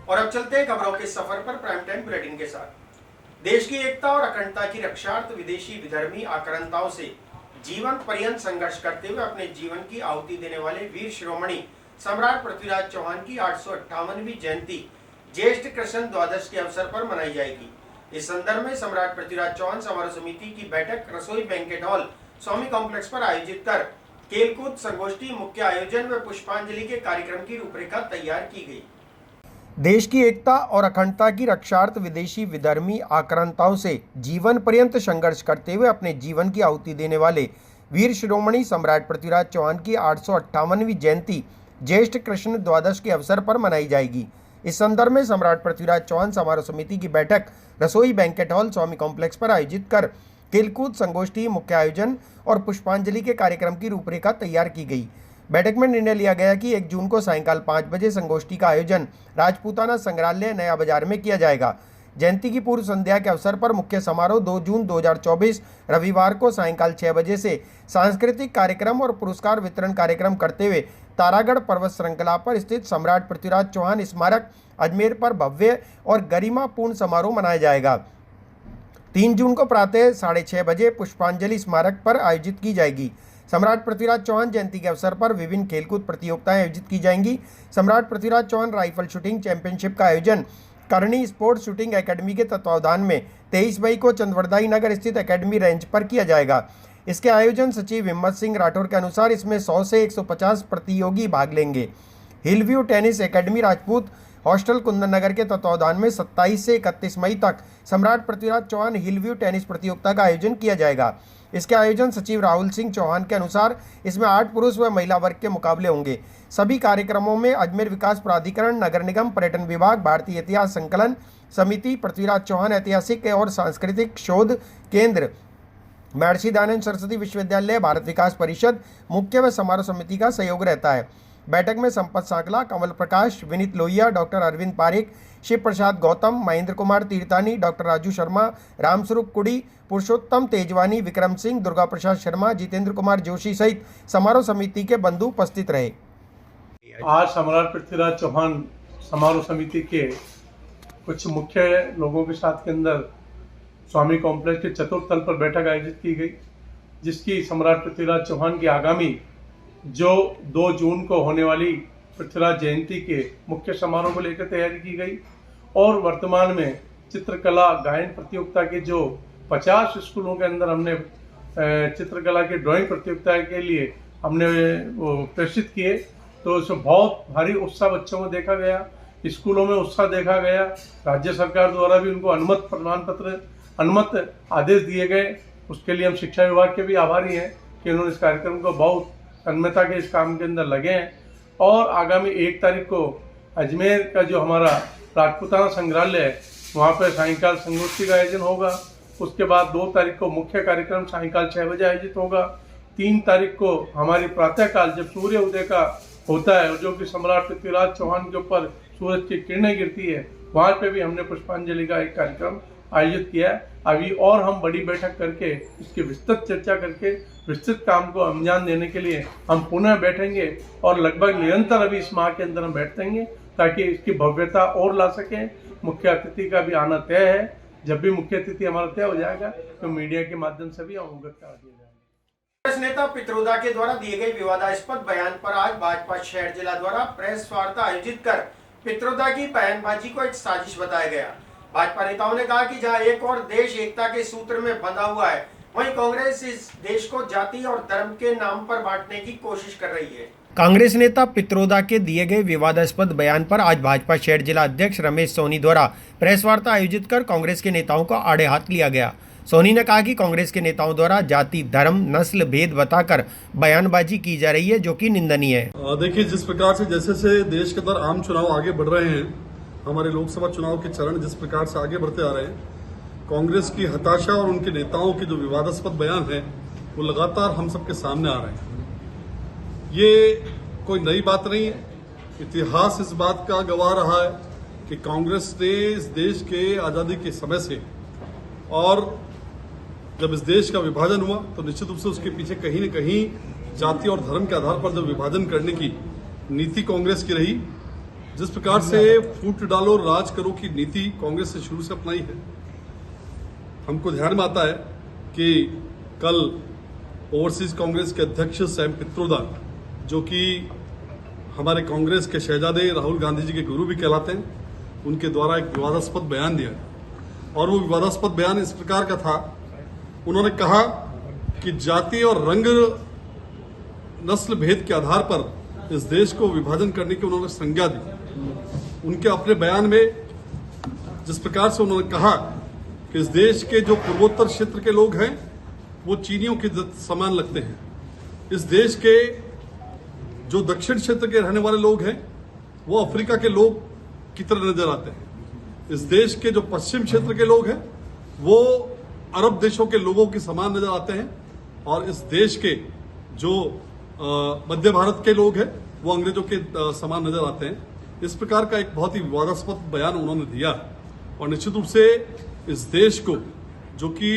और अब चलते हैं खबरों के सफर पर प्राइम टाइम बुलेटिन के साथ। देश की एकता और अखंडता की रक्षार्थ विदेशी विधर्मी आक्रांताओं से जीवन पर्यंत संघर्ष करते हुए अपने जीवन की आहुति देने वाले वीर शिरोमणि सम्राट पृथ्वीराज चौहान की 858वीं जयंती ज्येष्ठ कृष्ण द्वादश के अवसर पर मनाई जाएगी। इस संदर्भ में सम्राट पृथ्वीराज चौहान समारोह समिति की बैठक रसोई बैंकेट हॉल स्वामी कॉम्प्लेक्स पर आयोजित कर खेलकूद संगोष्ठी, मुख्य आयोजन व पुष्पांजलि के कार्यक्रम की रूपरेखा तैयार की गई। देश की एकता और अखंडता की रक्षार्थ विदेशी विधर्मी आक्रांताओं से जीवन पर्यंत संघर्ष करते हुए अपने जीवन की आहुति देने वाले वीर शिरोमणि सम्राट पृथ्वीराज चौहान की 858वीं जयंती ज्येष्ठ कृष्ण द्वादश के अवसर पर मनाई जाएगी। इस संदर्भ में सम्राट पृथ्वीराज चौहान समारोह समिति की बैठक रसोई बैंकेट हॉल स्वामी कॉम्प्लेक्स पर आयोजित कर खेलकूद संगोष्ठी, मुख्य आयोजन और पुष्पांजलि के कार्यक्रम की रूपरेखा तैयार की गई। बैठक में निर्णय लिया गया कि 1 जून को सायंकाल 5 बजे संगोष्ठी का आयोजन राजपूताना संग्रहालय नया बाजार में किया जाएगा। जयंती की पूर्व संध्या के अवसर पर मुख्य समारोह 2 जून 2024 रविवार को सायंकाल 6 बजे से सांस्कृतिक कार्यक्रम और पुरस्कार वितरण कार्यक्रम करते हुए तारागढ़ पर्वत श्रृंखला पर स्थित सम्राट पृथ्वीराज चौहान स्मारक अजमेर पर भव्य और गरिमापूर्ण समारोह मनाया जाएगा। 3 जून को प्रातः 6:30 बजे पुष्पांजलि स्मारक पर आयोजित की जाएगी। सम्राट पृथ्वीराज चौहान जयंती के अवसर पर विभिन्न खेलकूद प्रतियोगिताएं आयोजित की जाएंगी। Samrat Prithviraj Chauhan rifle shooting championship का आयोजन करणी स्पोर्ट्स शूटिंग एकेडमी के तत्वावधान में 23 मई को चंदवरदाई नगर स्थित एकेडमी रेंज पर किया जाएगा। इसके आयोजन सचिव हिम्मत सिंह राठौर के अनुसार इसमें 100 से 150 प्रतियोगी भाग लेंगे। Hillview tennis academy Rajput hostel Kundan Nagar के तत्वावधान में 27 से 31 मई तक सम्राट पृथ्वीराज चौहान हिलव्यू टेनिस प्रतियोगिता का आयोजन किया जाएगा। इसके आयोजन सचिव राहुल सिंह चौहान के अनुसार इसमें 8 पुरुष व महिला वर्ग के मुकाबले होंगे। सभी कार्यक्रमों में अजमेर विकास प्राधिकरण, नगर निगम, पर्यटन विभाग, भारतीय इतिहास संकलन समिति, पृथ्वीराज चौहान ऐतिहासिक और सांस्कृतिक शोध केंद्र, महर्षि दयानंद सरस्वती विश्वविद्यालय, भारत विकास परिषद, मुख्य व समारोह समिति का सहयोग रहता है। बैठक में संपत सांकला, कमल प्रकाश, विनीत लोहिया, डॉक्टर अरविंद पारिक, शिव प्रसाद गौतम, महेंद्र कुमार तीर्थानी, डॉक्टर राजू शर्मा, रामस्वरूप कुड़ी, पुरुषोत्तम तेजवानी, विक्रम सिंह, दुर्गा प्रसाद शर्मा, जितेंद्र कुमार जोशी सहित समारोह समिति के बंधु उपस्थित रहे। आज सम्राट पृथ्वीराज चौहान समारोह समिति के कुछ मुख्य लोगों के साथ के अंदर स्वामी कॉम्प्लेक्स के चतुर्थ तल पर बैठक आयोजित की गई, जिसकी सम्राट पृथ्वीराज चौहान की आगामी जो 2 जून को होने वाली पृथ्वीराज जयंती के मुख्य समारोह को लेकर तैयारी की गई। और वर्तमान में चित्रकला गायन प्रतियोगिता के जो 50 स्कूलों के अंदर हमने चित्रकला की ड्राइंग प्रतियोगिता के लिए हमने प्रेषित किए, तो उसमें बहुत भारी उत्साह बच्चों में देखा गया, स्कूलों में उत्साह देखा गया। राज्य सरकार द्वारा भी उनको अनुमत आदेश दिए गए। उसके लिए हम शिक्षा विभाग के भी आभारी हैं कि उन्होंने इस कार्यक्रम को बहुत तन्मयता के इस काम के अंदर लगे हैं। और आगामी 1 तारीख को अजमेर का जो हमारा राजपूताना संग्रहालय है, वहाँ पर सायंकाल संगोष्ठी का आयोजन होगा। उसके बाद 2 तारीख को मुख्य कार्यक्रम सायंकाल 6 बजे आयोजित होगा। 3 तारीख को हमारी प्रातःकाल जब सूर्य उदय का होता है, जो कि सम्राट पृथ्वीराज चौहान के ऊपर सूरज की किरणें गिरती है, वहाँ पे भी हमने पुष्पांजलि का एक कार्यक्रम आयोजित किया है। अभी और हम बड़ी बैठक करके इसकी विस्तृत चर्चा करके विस्तृत काम को अंजाम देने के लिए हम पुनः बैठेंगे और लगभग निरंतर अभी इस माह के अंदर हम बैठेंगे ताकि इसकी भव्यता और ला सकें। मुख्य अतिथि का भी आना तय है। जब भी मुख्य अतिथि हमारा तय हो जाएगा तो मीडिया के माध्यम से भी अवगत करा दिया जाएगा। कांग्रेस नेता पित्रोदा के द्वारा दिए गए विवादास्पद बयान पर आज भाजपा शहर जिला द्वारा प्रेस वार्ता आयोजित कर पित्रोदा की बयानबाजी को एक साजिश बताया गया। भाजपा नेताओं ने कहा कि जहां एक और देश एकता के सूत्र में बंधा हुआ है, वहीं कांग्रेस इस देश को जाति और धर्म के नाम पर बांटने की कोशिश कर रही है। कांग्रेस नेता पित्रोदा के दिए गए विवादास्पद बयान पर आज भाजपा शहर जिला अध्यक्ष रमेश सोनी द्वारा प्रेस वार्ता आयोजित कर कांग्रेस के नेताओं को आड़े हाथ लिया गया। सोनी ने कहा कि कांग्रेस के नेताओं द्वारा जाति, धर्म, नस्ल भेद बताकर बयानबाजी की जा रही है, जो कि निंदनीय है। देखिए, जिस प्रकार से जैसे देश के अंदर आम चुनाव आगे बढ़ रहे हैं, हमारे लोकसभा चुनाव के चरण जिस प्रकार से आगे बढ़ते आ रहे हैं, कांग्रेस की हताशा और उनके नेताओं के जो विवादास्पद बयान हैं वो लगातार हम सबके सामने आ रहे हैं। ये कोई नई बात नहीं है। इतिहास इस बात का गवाह रहा है कि कांग्रेस ने इस देश के आज़ादी के समय से, और जब इस देश का विभाजन हुआ तो निश्चित रूप से उसके पीछे कहीं न कहीं जाति और धर्म के आधार पर जो विभाजन करने की नीति कांग्रेस की रही, जिस प्रकार से फूट डालो राज करो की नीति कांग्रेस ने शुरू से अपनाई है, हमको ध्यान में आता है कि कल ओवरसीज कांग्रेस के अध्यक्ष सैम पित्रोदा, जो कि हमारे कांग्रेस के शहजादे राहुल गांधी जी के गुरु भी कहलाते हैं, उनके द्वारा एक विवादास्पद बयान दिया और वो विवादास्पद बयान इस प्रकार का था। उन्होंने कहा कि जाति और रंग नस्ल भेद के आधार पर इस देश को विभाजन करने की उन्होंने संज्ञा दी। उनके अपने बयान में जिस प्रकार से उन्होंने कहा कि इस देश के जो पूर्वोत्तर क्षेत्र के लोग हैं वो चीनियों के समान लगते हैं, इस देश के जो दक्षिण क्षेत्र के रहने वाले लोग हैं वो अफ्रीका के लोग की तरह नजर आते हैं, इस देश के जो पश्चिम क्षेत्र के लोग हैं वो अरब देशों के लोगों के समान नजर आते हैं, और इस देश के जो मध्य भारत के लोग हैं वो अंग्रेजों के समान नजर आते हैं। इस प्रकार का एक बहुत ही विवादास्पद बयान उन्होंने दिया और निश्चित रूप से इस देश को, जो कि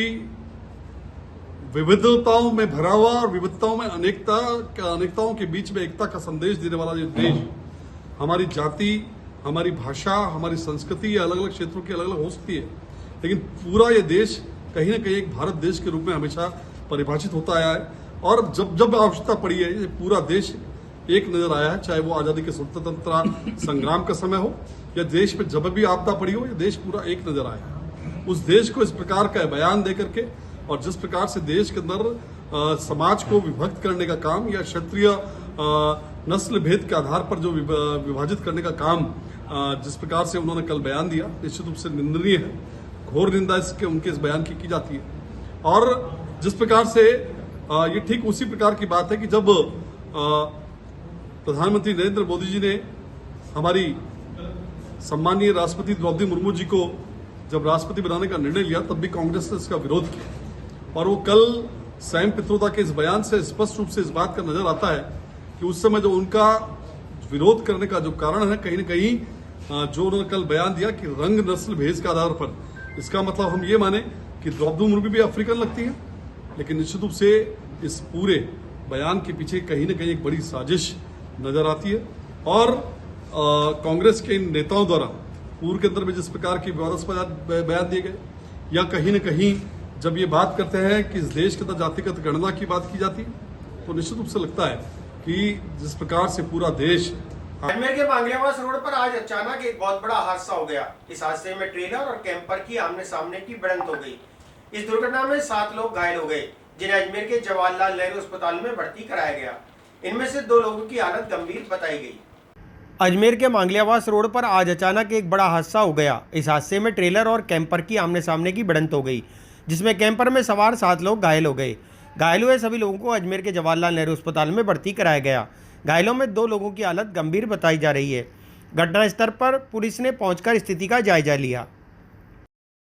विविधताओं में भरा हुआ और विविधताओं में अनेकताओं के बीच में एकता का संदेश देने वाला ये देश, हमारी जाति, हमारी भाषा, हमारी संस्कृति अलग अलग क्षेत्रों की अलग अलग हो सकती है, लेकिन पूरा ये देश कहीं ना कहीं एक भारत देश के रूप में हमेशा परिभाषित होता आया है। और जब जब आवश्यकता पड़ी है ये पूरा देश एक नजर आया है, चाहे वो आजादी के स्वतंत्रता संग्राम का समय हो या देश में जब भी आपदा पड़ी हो, ये देश पूरा एक नजर आया है। उस देश को इस प्रकार का बयान दे करके और जिस प्रकार से देश के अंदर समाज को विभक्त करने का काम या क्षेत्रीय नस्ल भेद के आधार पर जो विभाजित करने का काम जिस प्रकार से उन्होंने कल बयान दिया, निश्चित रूप से निंदनीय है। घोर निंदा इसके उनके इस बयान की जाती है। और जिस प्रकार से ये ठीक उसी प्रकार की बात है कि जब प्रधानमंत्री नरेंद्र मोदी जी ने हमारी सम्मानीय राष्ट्रपति द्रौपदी मुर्मू जी को जब राष्ट्रपति बनाने का निर्णय लिया, तब भी कांग्रेस ने इसका विरोध किया। और वो कल सैम पित्रोदा के इस बयान से स्पष्ट रूप से इस बात का नजर आता है कि उस समय जो उनका विरोध करने का जो कारण है, कहीं न कहीं जो उन्होंने कल बयान दिया कि रंग नस्ल भेद के आधार पर, इसका मतलब हम ये माने कि द्रौपदी मुर्मू भी अफ्रीकन लगती है, लेकिन निश्चित रूप से इस पूरे बयान के पीछे कहीं न कहीं एक बड़ी साजिश नजर आती है। और कांग्रेस के इन नेताओं द्वारा पूर्व के अंदर भी जिस प्रकार की विवादास्पद बयान दिए गए, या कहीं न कहीं जब ये बात करते हैं कि इस देश के अंदर जातिगत गणना की बात की जाती है, तो निश्चित रूप से लगता है कि जिस प्रकार से पूरा देश अजमेर के बांग्लावास रोड पर आज अचानक एक बहुत बड़ा हादसा हो गया। इस हादसे में ट्रेलर और कैंपर की आमने सामने की भिड़ंत हो गई। इस दुर्घटना में 7 लोग घायल हो गए, जिन्हें अजमेर के जवाहरलाल नेहरू अस्पताल में भर्ती कराया गया। इनमें से 2 लोगों की हालत गंभीर बताई गई। अजमेर के मांगलियावास रोड पर आज अचानक एक बड़ा हादसा हो गया। इस हादसे में ट्रेलर और कैंपर की आमने सामने की भिड़ंत हो गई, जिसमें कैंपर में सवार 7 लोग घायल हो गए। घायल हुए सभी लोगों को अजमेर के जवाहरलाल नेहरू अस्पताल में भर्ती कराया गया। घायलों में 2 लोगों की हालत गंभीर बताई जा रही है। घटनास्थल पर पुलिस ने पहुंचकर स्थिति का जायजा लिया।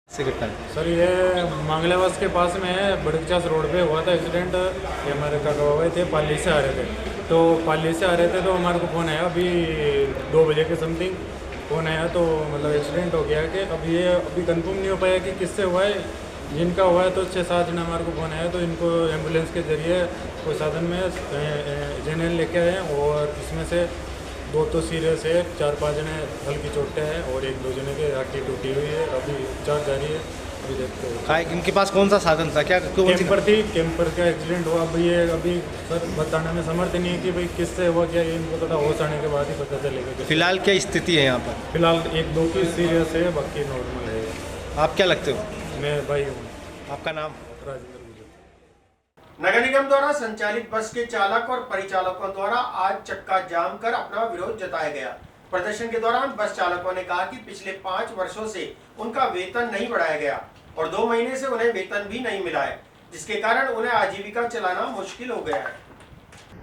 सर ये मांगलेवास के पास में है, बड़कचास रोड पे हुआ था एक्सीडेंट। ये हमारे काका हुए थे, पाली से आ रहे थे, तो पाली से आ रहे थे तो हमारे को फ़ोन आया अभी 2 बजे के समथिंग फ़ोन आया, तो मतलब एक्सीडेंट हो गया कि अब ये अभी कंफर्म नहीं हो पाया कि किससे हुआ है। जिनका हुआ है तो 6-7 दिन हमारे को फ़ोन आया, तो इनको एम्बुलेंस के ज़रिए कोई साधन में जनरल लेके आए, और इसमें से 2 तो सीरियस है, 4-5 जने हल्की चोटें हैं और 1-2 जने की हड्डी टूटी हुई है। अभी उपचार जारी है, अभी देखते हैं। इनके पास कौन सा साधन था, क्या कैंपर थी, कैंपर का एक्सीडेंट हुआ। अब ये अभी सर बताने में समर्थ नहीं है कि भाई किससे हुआ, क्या ये इनको थोड़ा होश आने के बाद ही पता चलेगा। फिलहाल क्या स्थिति है यहाँ पर? फिलहाल 1-2 की सीरियस है, बाकी नॉर्मल है। आप क्या लगते हो? मैं भाई हूँ। आपका नाम? राजेंद्र। नगर निगम द्वारा संचालित बस के चालक और परिचालकों द्वारा आज चक्का जाम कर अपना विरोध जताया गया। प्रदर्शन के दौरान बस चालकों ने कहा कि पिछले 5 वर्षों से उनका वेतन नहीं बढ़ाया गया और 2 महीने से उन्हें वेतन भी नहीं मिला है, जिसके कारण उन्हें आजीविका चलाना मुश्किल हो गया है।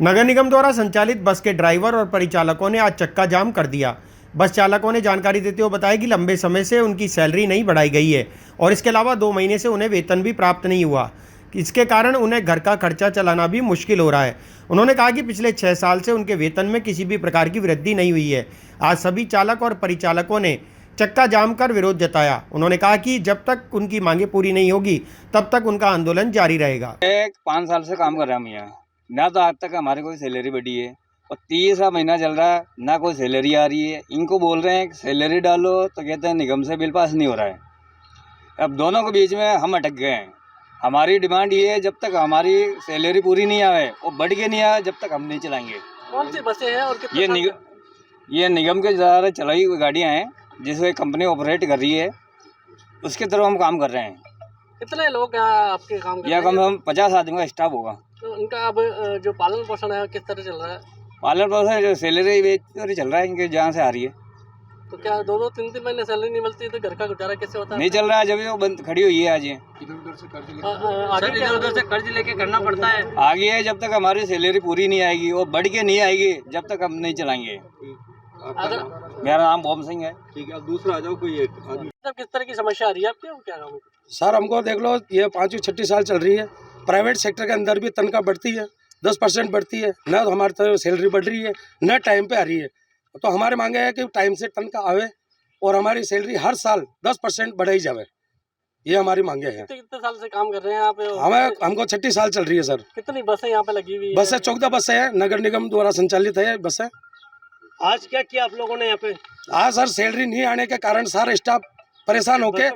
नगर निगम द्वारा संचालित बस के ड्राइवर और परिचालकों ने आज चक्का जाम कर दिया। बस चालकों ने जानकारी देते हुए बताया कि लंबे समय से उनकी सैलरी नहीं बढ़ाई गई है और इसके अलावा 2 महीने से उन्हें वेतन भी प्राप्त नहीं हुआ। इसके कारण उन्हें घर का खर्चा चलाना भी मुश्किल हो रहा है। उन्होंने कहा कि पिछले 6 साल से उनके वेतन में किसी भी प्रकार की वृद्धि नहीं हुई है। आज सभी चालक और परिचालकों ने चक्का जाम कर विरोध जताया। उन्होंने कहा कि जब तक उनकी मांगें पूरी नहीं होगी तब तक उनका आंदोलन जारी रहेगा। 5 साल से काम कर रहे हैं हम यहाँ, ना तो आज तक हमारी कोई सैलरी बढ़ी है, और 30 महीना चल रहा है, ना कोई सैलरी आ रही है। इनको बोल रहे हैं कि सैलरी डालो तो कहते हैं निगम से बिल पास नहीं हो रहा है। अब दोनों के बीच में हम अटक गए हैं। हमारी डिमांड ये है, जब तक हमारी सैलरी पूरी नहीं आए और बढ़ के नहीं आए, जब तक हम नहीं चलाएंगे। कौन सी बसें हैं और कितने ये निगम के द्वारा चलाई हुई गाड़ियाँ हैं, जिसे कंपनी ऑपरेट कर रही है, उसके थ्रू हम काम कर रहे हैं। कितने लोग यहाँ आपके काम कर यह रहे कम हैं? से कम 50 आदमी का स्टाफ होगा। तो इनका अब जो पालन पोषण है किस तरह चल रहा है? पालन पोषण जो सैलरी बेच चल रहा है, इनके जहाँ से आ रही है। तो क्या 2-2, 3-3 महीने सैलरी नहीं मिलती तो घर का गुजारा कैसे होता है? नहीं चल रहा है, जब वो बंद खड़ी हुई है। आज ये आगे इधर से कर्ज लेके करना पड़ता है। आगे है, जब तक हमारी सैलरी पूरी नहीं आएगी और बढ़ के नहीं आएगी, जब तक हम नहीं चलाएंगे। अगर मेरा नाम बॉम सिंह है। ठीक है, अब दूसरा आ जाओ कोई एक आदमी। किस तरह की समस्या आ रही है आपके, वो क्या काम है? सर हमको देख लो, ये 5वीं-6वीं साल चल रही है। प्राइवेट सेक्टर के अंदर भी तनख्वाह बढ़ती है, 10% बढ़ती है, न तो हमारी तरफ सैलरी बढ़ रही है, न टाइम पे आ रही है। तो हमारे मांगे है कि टाइम से तनख्वाह आवे और हमारी सैलरी हर साल 10% बढ़ाई जाए। ये हमारी मांगे हैं। कितने साल से काम कर रहे हैं यहाँ पे? हमको 6ठी साल चल रही है सर। कितनी बसें यहाँ पे लगी हुई है? बसें 14 बसें हैं, नगर निगम द्वारा संचालित है बसें। आज क्या किया आप लोगों ने यहाँ पे? आज सर सैलरी नहीं आने के कारण सारा स्टाफ परेशान होके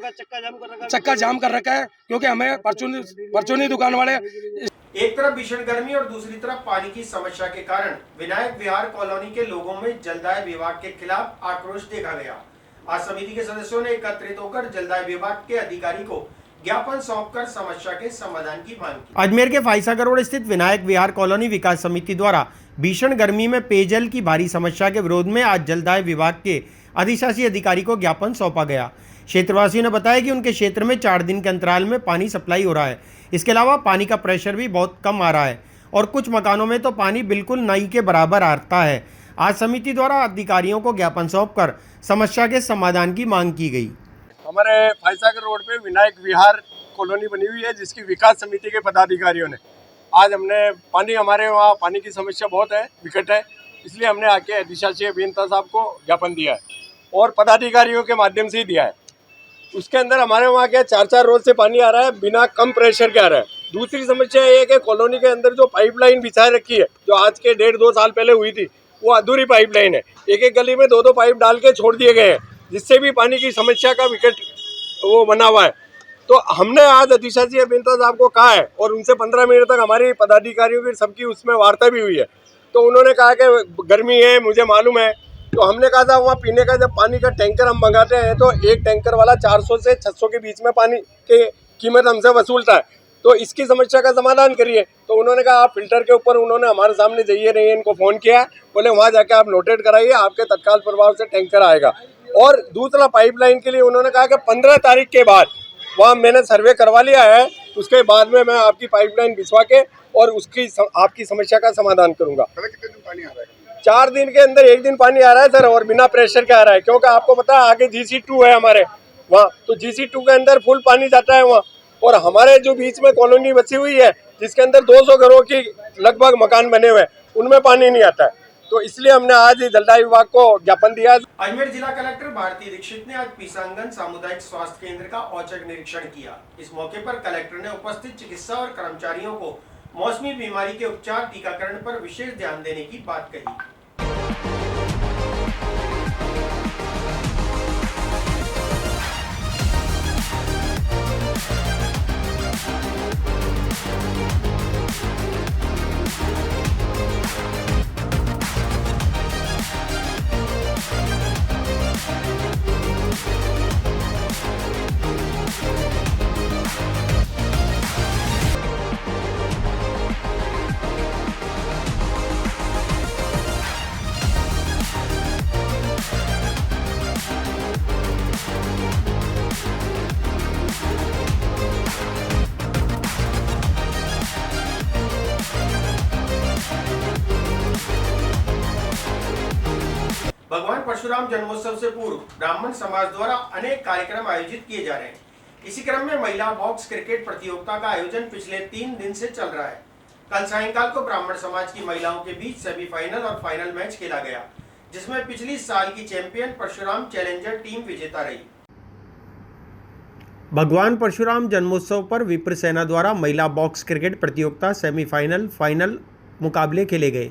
चक्का जाम कर रखा है, क्योंकि हमें परचूनी दुकान वाले एक तरफ भीषण गर्मी और दूसरी तरफ पानी की समस्या के कारण विनायक विहार कॉलोनी के लोगों में जलदाय विभाग के खिलाफ आक्रोश देखा गया। आज समिति के सदस्यों ने एकत्रित होकर जलदाय विभाग के अधिकारी को ज्ञापन सौंपकर समस्या के समाधान की मांग की। अजमेर के फाइसागर रोड स्थित विनायक विहार कॉलोनी विकास समिति द्वारा भीषण गर्मी में पेयजल की भारी समस्या के विरोध में आज जलदाय विभाग के अधिशासी अधिकारी को ज्ञापन सौंपा गया। क्षेत्रवासियों ने बताया कि उनके क्षेत्र में 4 दिन के अंतराल में पानी सप्लाई हो रहा है। इसके अलावा पानी का प्रेशर भी बहुत कम आ रहा है और कुछ मकानों में तो पानी बिल्कुल नई के बराबर आता है। आज समिति द्वारा अधिकारियों को ज्ञापन सौंपकर समस्या के समाधान की मांग की गई। हमारे फाइसागर रोड पे विनायक विहार कॉलोनी बनी हुई है, जिसकी विकास समिति के पदाधिकारियों ने आज हमने हमारे वहाँ पानी की समस्या बहुत है, विकट है, इसलिए हमने आके अधिशासी अभियंता साहब को ज्ञापन दिया है और पदाधिकारियों के माध्यम से ही दिया है। उसके अंदर हमारे वहाँ क्या 4-4 रोज से पानी आ रहा है, बिना कम प्रेशर के आ रहा है। दूसरी समस्या ये है कि कॉलोनी के अंदर जो पाइपलाइन बिछाए रखी है, जो आज के 1.5-2 साल पहले हुई थी, वो अधूरी पाइपलाइन है। एक गली में 2-2 पाइप डाल के छोड़ दिए गए हैं, जिससे भी पानी की समस्या का विकट वो बना हुआ है। तो हमने आज अधिशासी अभियंता साहब को कहा है और उनसे 15 मिनट तक हमारी पदाधिकारियों की सबकी उसमें वार्ता भी हुई है। तो उन्होंने कहा कि गर्मी है, मुझे मालूम है। तो हमने कहा था वहाँ पीने का जब पानी का टैंकर हम मंगाते हैं तो एक टैंकर वाला 400 से 600 के बीच में पानी की कीमत हमसे वसूलता है, तो इसकी समस्या का समाधान करिए। तो उन्होंने कहा आप फिल्टर के ऊपर, उन्होंने हमारे सामने जाइए नहीं, इनको फ़ोन किया, बोले वहाँ जाके आप नोटेट कराइए, आपके तत्काल प्रभाव से टैंकर आएगा। और दूसरा पाइपलाइन के लिए उन्होंने कहा कि 15 तारीख के बाद, वहाँ मैंने सर्वे करवा लिया है, उसके बाद में मैं आपकी पाइपलाइन बिछवा के और उसकी आपकी समस्या का समाधान करूँगा। 4 दिन के अंदर 1 दिन पानी आ रहा है सर, और बिना प्रेशर के आ रहा है, क्योंकि आपको पता है आगे GC2 है हमारे वहाँ, तो GC2 के अंदर फुल पानी जाता है वहाँ। और हमारे जो बीच में कॉलोनी बची हुई है, जिसके अंदर 200 घरों की लगभग मकान बने हुए हैं, उनमें पानी नहीं आता है। तो इसलिए हमने आज जलदाय विभाग को ज्ञापन दिया। अजमेर जिला कलेक्टर भारती दीक्षित ने आज पीसांगन सामुदायिक स्वास्थ्य केंद्र का औचक निरीक्षण किया। इस मौके पर कलेक्टर ने उपस्थित चिकित्सा और कर्मचारियों को मौसमी बीमारी के उपचार, टीकाकरण पर विशेष ध्यान देने की बात कही। भगवान परशुराम जन्मोत्सव से पूर्व ब्राह्मण समाज द्वारा अनेक कार्यक्रम आयोजित किए जा रहे हैं। इसी क्रम में महिला बॉक्स क्रिकेट प्रतियोगिता का आयोजन पिछले 3 दिन से चल रहा है। कल सायंकाल को ब्राह्मण समाज की महिलाओं के बीच सेमीफाइनल और फाइनल मैच खेला गया, जिसमें पिछली साल की चैंपियन परशुराम चैलेंजर टीम विजेता रही। भगवान परशुराम जन्मोत्सव पर विप्र सेना द्वारा महिला बॉक्स क्रिकेट प्रतियोगिता सेमीफाइनल, फाइनल मुकाबले खेले गए।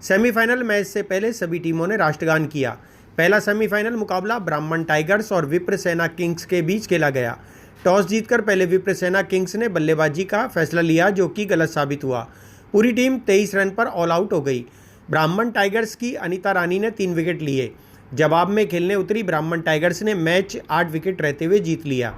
सेमीफाइनल मैच से पहले सभी टीमों ने राष्ट्रगान किया। पहला सेमीफाइनल मुकाबला ब्राह्मण टाइगर्स और विप्र सेना किंग्स के बीच खेला गया। टॉस जीतकर पहले विप्र सेना किंग्स ने बल्लेबाजी का फैसला लिया, जो कि गलत साबित हुआ। पूरी टीम 23 रन पर ऑल आउट हो गई। ब्राह्मण टाइगर्स की अनीता रानी ने 3 विकेट लिए। जवाब में खेलने उतरी ब्राह्मण टाइगर्स ने मैच 8 विकेट रहते हुए जीत लिया।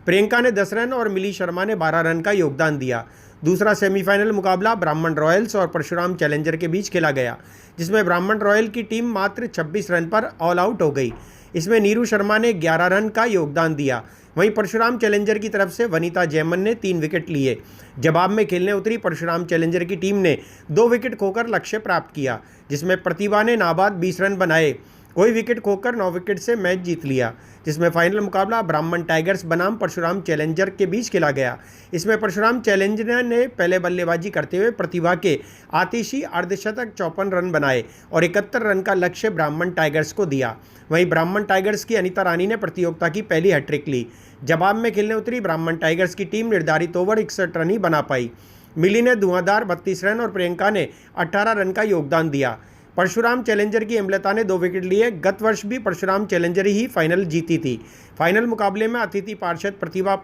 प्रियंका ने 10 रन और मिली शर्मा ने 12 रन का योगदान दिया। दूसरा सेमीफाइनल मुकाबला ब्राह्मण रॉयल्स और परशुराम चैलेंजर के बीच खेला गया, जिसमें ब्राह्मण रॉयल की टीम मात्र 26 रन पर ऑल आउट हो गई। इसमें नीरू शर्मा ने 11 रन का योगदान दिया। वहीं परशुराम चैलेंजर की तरफ से वनीता जैमन ने 3 विकेट लिए। जवाब में खेलने उतरी परशुराम चैलेंजर की टीम ने 2 विकेट खोकर लक्ष्य प्राप्त किया, जिसमें प्रतिभा ने नाबाद 20 रन बनाए। कोई विकेट खोकर 9 विकेट से मैच जीत लिया, जिसमें फाइनल मुकाबला ब्राह्मण टाइगर्स बनाम परशुराम चैलेंजर के बीच खेला गया। इसमें परशुराम चैलेंजर ने पहले बल्लेबाजी करते हुए प्रतिभा के आतिशी अर्धशतक 54 रन बनाए और 71 रन का लक्ष्य ब्राह्मण टाइगर्स को दिया। वहीं ब्राह्मण टाइगर्स की अनीता रानी ने प्रतियोगिता की पहली हैट्रिक ली। जवाब में खेलने उतरी ब्राह्मण टाइगर्स की टीम निर्धारित ओवर 61 रन ही बना पाई। मिली ने धुआंधार 32 रन और प्रियंका ने 18 रन का योगदान दिया। परशुराम चैलेंजर की अमृता ने 2 विकेट लिए। गत वर्ष भी परशुराम चैलेंजर ही फाइनल जीती थी। फाइनल मुकाबले में अतिथि पार्षद प्रतिभा,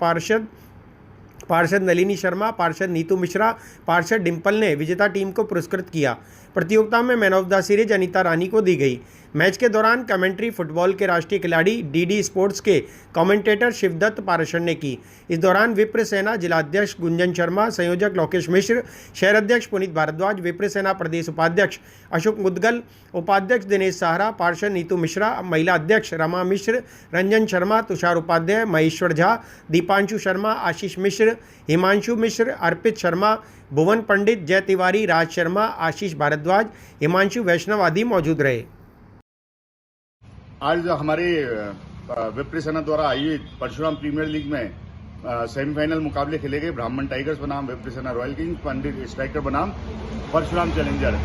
पार्षद नलिनी शर्मा, पार्षद नीतू मिश्रा, पार्षद डिम्पल ने विजेता टीम को पुरस्कृत किया। प्रतियोगिता में man of the series Anita Rani को दी गई। मैच के दौरान कमेंट्री फुटबॉल के राष्ट्रीय खिलाड़ी डीडी स्पोर्ट्स के कमेंटेटर शिवदत्त पाराशर ने की। इस दौरान विप्र सेना जिलाध्यक्ष गुंजन शर्मा, संयोजक लोकेश मिश्र, शहर अध्यक्ष पुनीत भारद्वाज, विप्र सेना प्रदेश उपाध्यक्ष अशोक मुदगल, उपाध्यक्ष दिनेश साहरा, पार्षद नीतू मिश्रा, महिला अध्यक्ष रमा मिश्र, रंजन शर्मा, तुषार उपाध्याय, महेश्वर झा, दीपांशु शर्मा, आशीष मिश्र, हिमांशु मिश्र, अर्पित शर्मा, भुवन पंडित, जय तिवारी, राज शर्मा, आशीष भारद्वाज, हिमांशु वैष्णव आदि मौजूद रहे। आज हमारे विप्र सेना द्वारा आयोजित परशुराम प्रीमियर लीग में सेमीफाइनल मुकाबले खेले गए। ब्राह्मण टाइगर्स बनाम विप्र सेना रॉयल किंग्स, पंडित स्ट्राइकर बनाम परशुराम चैलेंजर।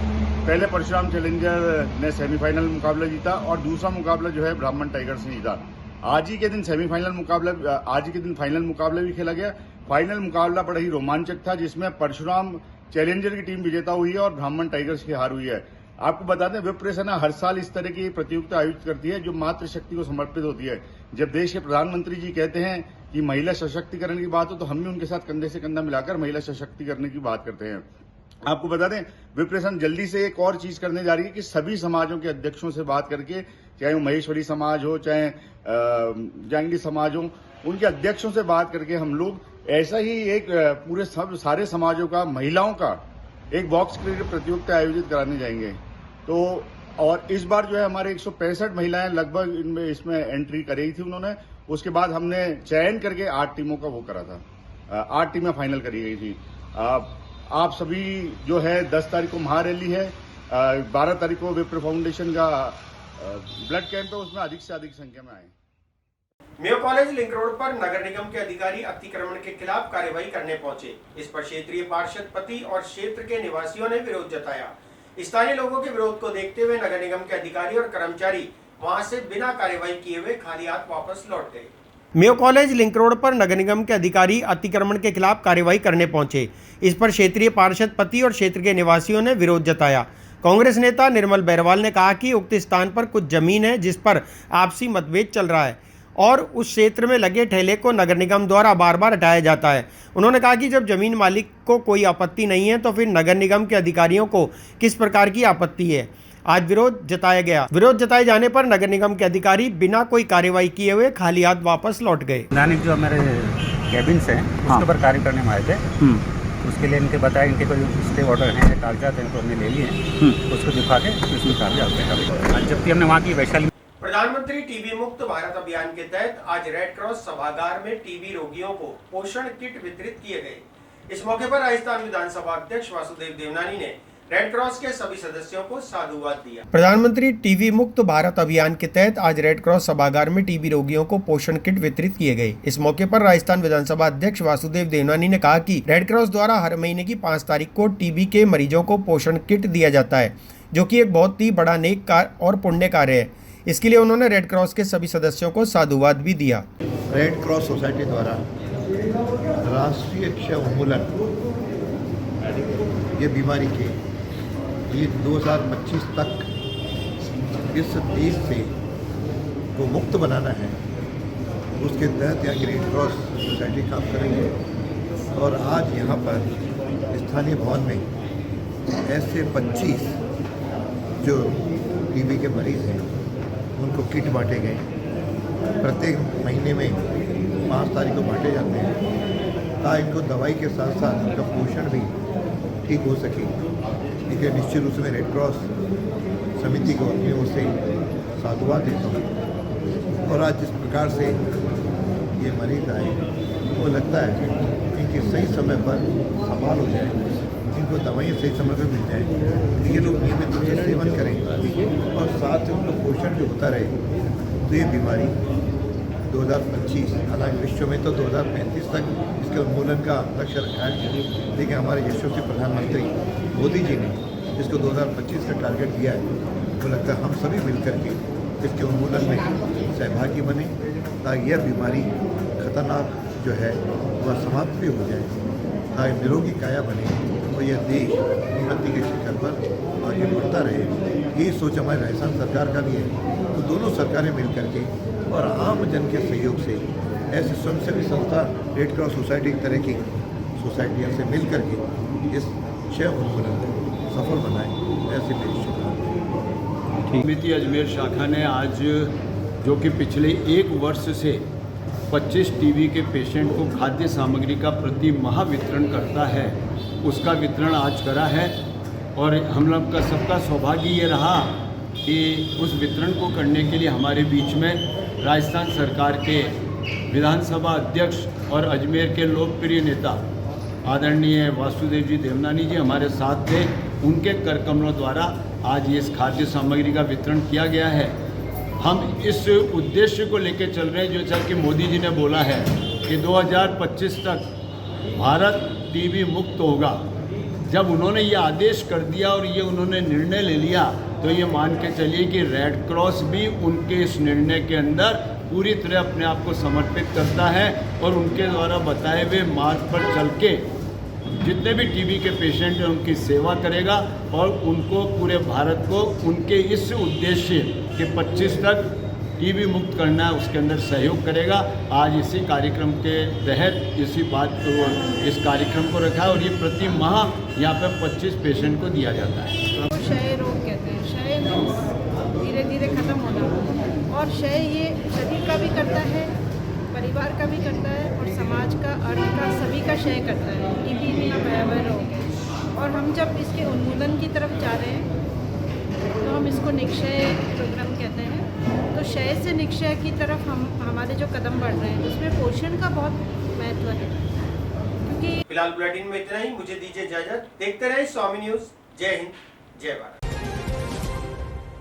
पहले परशुराम चैलेंजर ने सेमीफाइनल मुकाबला जीता और दूसरा मुकाबला जो है ब्राह्मण टाइगर्स ने जीता। आज ही के दिन फाइनल मुकाबला भी खेला गया। फाइनल मुकाबला बड़ा ही रोमांचक था, जिसमें परशुराम चैलेंजर की टीम विजेता हुई है और ब्राह्मण टाइगर्स की हार हुई है। आपको बता दें, विप्र सेना हर साल इस तरह की प्रतियोगिता आयोजित करती है जो मातृशक्ति को समर्पित होती है। जब देश के प्रधानमंत्री जी कहते हैं कि महिला सशक्तिकरण की बात हो, तो हम भी उनके साथ कंधे से कंधा मिलाकर महिला सशक्तिकरण की बात करते हैं। आपको बता दें, विप्र सेना जल्दी से एक और चीज करने जा रही है कि सभी समाजों के अध्यक्षों से बात करके, चाहे वो महेश्वरी समाज हो, चाहे जांगली समाज हो, उनके अध्यक्षों से बात करके हम लोग ऐसा ही एक पूरे सारे समाजों का, महिलाओं का एक बॉक्स क्रिकेट प्रतियोगिता आयोजित कराने जाएंगे। तो और इस बार जो है हमारे 165 महिलाएं लगभग इसमें एंट्री करी थी उन्होंने। उसके बाद हमने चयन करके 8 टीमों का वो करा था। 8 टीमें फाइनल करी गई थी। आप सभी जो है 10 तारीख को महारैली है, 12 तारीख को विप्र फाउंडेशन का ब्लड कैंप है, उसमें अधिक से अधिक संख्या में आए। मेयो कॉलेज लिंक रोड पर नगर निगम के अधिकारी अतिक्रमण के खिलाफ कार्रवाई करने पहुंचे। इस पर क्षेत्रीय पार्षद पति और क्षेत्र के निवासियों ने विरोध जताया। स्थानीय लोगों के विरोध को देखते हुए नगर निगम के अधिकारी और कर्मचारी वहां से बिना कार्रवाई किए हुए खाली हाथ वापस लौट गए। मेयो कॉलेज लिंक रोड पर नगर निगम के अधिकारी अतिक्रमण के खिलाफ कार्रवाई करने पहुंचे। इस पर क्षेत्रीय पार्षद पति और क्षेत्र के निवासियों ने विरोध जताया। कांग्रेस नेता निर्मल बैरवाल ने कहा कि उक्त स्थान पर कुछ जमीन है जिस पर आपसी मतभेद चल रहा है और उस क्षेत्र में लगे ठेले को नगर निगम द्वारा बार बार हटाया जाता है। उन्होंने कहा कि जब जमीन मालिक को कोई आपत्ति नहीं है तो फिर नगर निगम के अधिकारियों को किस प्रकार की आपत्ति है। आज विरोध जताया गया। विरोध जताए जाने पर नगर निगम के अधिकारी बिना कोई कार्यवाही किए हुए खाली हाथ वापस लौट गए। दैनिक जो मेरे कैबिन्स हैं उसके ऊपर कार्य करने में आए थे, उसके लिए इनके बताया इनके कोई स्टे ऑर्डर हैं, कागजात हैं तो हमने ले लिए हैं, उसको दिखा के उसमें कार्य जबकि हमने वहाँ की वैशाली। प्रधानमंत्री टीबी मुक्त भारत अभियान के तहत आज रेड क्रॉस सभागार में टीबी रोगियों को पोषण किट वितरित किए गए। इस मौके पर राजस्थान विधानसभा अध्यक्ष वासुदेव देवनानी ने रेड क्रॉस के सभी सदस्यों को साधुवाद दिया। प्रधानमंत्री टीबी मुक्त भारत अभियान के तहत आज रेड क्रॉस सभागार में टीबी रोगियों को पोषण किट वितरित किए गए। इस मौके पर राजस्थान विधानसभा अध्यक्ष वासुदेव देवनानी ने कहा कि रेड क्रॉस द्वारा हर महीने की 5 तारीख को टीबी के मरीजों को पोषण किट दिया जाता है, जो कि एक बहुत ही बड़ा नेक कार्य और पुण्य कार्य है। इसके लिए उन्होंने रेड क्रॉस के सभी सदस्यों को साधुवाद भी दिया। रेड क्रॉस सोसाइटी द्वारा राष्ट्रीय क्षय उन्मूलन ये बीमारी के ये 2025 तक इस देश से को मुक्त बनाना है, उसके तहत यहाँ की रेड क्रॉस सोसाइटी काम करेंगे। और आज यहाँ पर स्थानीय भवन में ऐसे 25 जो टीबी के मरीज़ हैं उनको किट बांटे गए। प्रत्येक महीने में 5 तारीख को बांटे जाते हैं ताकि इनको दवाई के साथ साथ इनका पोषण भी ठीक हो सके। लेकिन निश्चित रूप से मैं रेड क्रॉस समिति को अपनी ओर से साधुवाद देता हूँ। और आज जिस प्रकार से ये मरीज आए, वो लगता है इनकी सही समय पर संभाल हो जाए, इनको दवाइयाँ सही समय पर मिल जाए, ये लोग नियमित रूप से सेवन करें और साथ में उनको पोषण भी होता रहे, तो ये बीमारी 2025, हालांकि विश्व में तो 2035 तक इसके उन्मूलन का लक्ष्य रखा है, लेकिन हमारे यशस्वी प्रधानमंत्री मोदी जी ने इसको 2025 का टारगेट दिया है। तो लगता है हम सभी मिलकर के इसके उन्मूलन में सहभागी बने ताकि यह बीमारी खतरनाक जो है वह समाप्त भी हो जाए, ताकि निरोगी काया बने और यह देश उन्नति के शिखर पर आगे बढ़ता रहे। यही सोच हमारी राजस्थान सरकार का भी है। तो दोनों सरकारें मिलकर के और आम जन के सहयोग से ऐसे स्वयंसेवी संस्था रेड क्रॉस सोसाइटी की तरह की सोसाइटियों से मिल करके इस क्षय उन्मूलन को सफल बनाए, ऐसे मेरी शुभकामनाएं। समिति अजमेर शाखा ने आज, जो कि पिछले 1 वर्ष से 25 टीबी के पेशेंट को खाद्य सामग्री का प्रति माह वितरण करता है, उसका वितरण आज करा है। और हम लोग का सबका सौभाग्य ये रहा कि उस वितरण को करने के लिए हमारे बीच में राजस्थान सरकार के विधानसभा अध्यक्ष और अजमेर के लोकप्रिय नेता आदरणीय वासुदेव जी देवनानी जी हमारे साथ थे। उनके कर कमलों द्वारा आज ये इस खाद्य सामग्री का वितरण किया गया है। हम इस उद्देश्य को लेकर चल रहे हैं, जो जैसा कि मोदी जी ने बोला है कि 2025 तक भारत टीबी मुक्त होगा। जब उन्होंने ये आदेश कर दिया और ये उन्होंने निर्णय ले लिया, तो ये मान के चलिए कि रेड क्रॉस भी उनके इस निर्णय के अंदर पूरी तरह अपने आप को समर्पित करता है और उनके द्वारा बताए हुए मार्ग पर चल के जितने भी टीबी के पेशेंट हैं उनकी सेवा करेगा और उनको पूरे भारत को उनके इस उद्देश्य के 25 तक टीबी मुक्त करना है उसके अंदर सहयोग करेगा। आज इसी कार्यक्रम के तहत इस कार्यक्रम को रखा है और ये प्रति माह यहाँ पर 25 पेशेंट को दिया जाता है। क्षय रोग कहते हैं, क्षय धीरे धीरे खत्म होना, और क्षय ये शरीर का भी करता है, परिवार का भी करता है और समाज का, अर्थ का, सभी का क्षय करता है। टीबी इतना भयावह रोग है और हम जब इसके उन्मूलन की तरफ जा रहे हैं तो हम इसको निक्षय प्रोग्राम कहते हैं। तो क्षय से निक्षय की तरफ हमारे जो कदम बढ़ रहे हैं उसमें पोषण का बहुत महत्व है। क्योंकि फिलहाल बुलेटिन में इतना ही, मुझे दीजिए इजाजत। देखते रहे स्वामी न्यूज। जय हिंद, जय भारत।